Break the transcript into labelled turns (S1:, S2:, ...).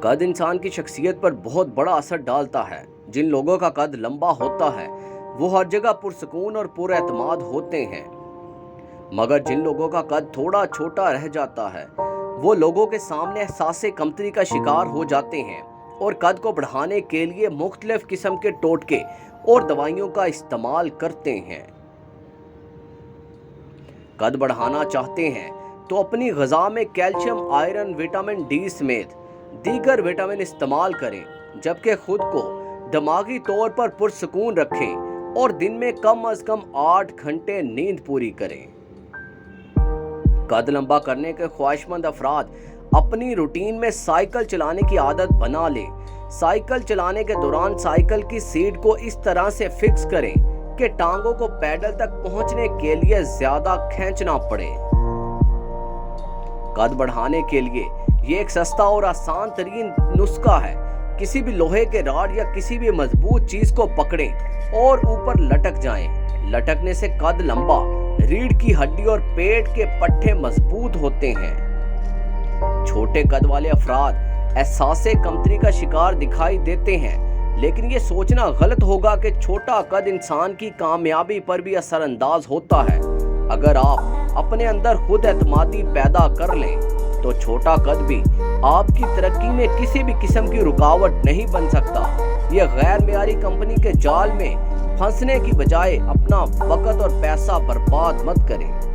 S1: कद इंसान की शख्सियत पर बहुत बड़ा असर डालता है। जिन लोगों का कद लंबा होता है वो हर जगह पुरसुकून और पुरएतमाद होते हैं, मगर जिन लोगों का कद थोड़ा छोटा रह जाता है वो लोगों के सामने एहसास कमतरी का शिकार हो जाते हैं और कद को बढ़ाने के लिए मुख्तलिफ किस्म के टोटके और दवाइयों का इस्तेमाल करते हैं। कद बढ़ाना चाहते हैं तो अपनी ग़िज़ा में कैल्शियम, आयरन, विटामिन डी समेत दीगर विटामिन इस्तेमाल करें, जबकि खुद को दिमागी तौर पर पुरसुकून रखें और दिन में कम अज़ कम 8 घंटे नींद पूरी करें। कद लंबा करने के ख्वाहिशमंद अफराद अपनी रूटीन में साइकिल चलाने की आदत बना लें। साइकिल चलाने के दौरान साइकिल की सीट को इस तरह से फिक्स करें कि टांगों को पैडल तक पहुंचने के लिए ज्यादा खींचना पड़े। कद बढ़ाने के लिए ये एक सस्ता और आसान तरीन नुस्खा है। किसी भी लोहे के रॉड या किसी भी मजबूत चीज को पकड़ें और ऊपर लटक जाएं। लटकने से कद लंबा, रीढ़ की हड्डी और पेट के पट्टे मजबूत होते हैं। छोटे कद वाले अफराद एहसासे कमतरी का शिकार दिखाई देते हैं, लेकिन ये सोचना गलत होगा कि छोटा कद इंसान की कामयाबी पर भी असरअंदाज होता है। अगर आप अपने अंदर खुद एतमादी पैदा कर लें तो छोटा कद भी आपकी तरक्की में किसी भी किस्म की रुकावट नहीं बन सकता। ये गैर मियारी कंपनी के जाल में फंसने की बजाय अपना वक्त और पैसा बर्बाद मत करें।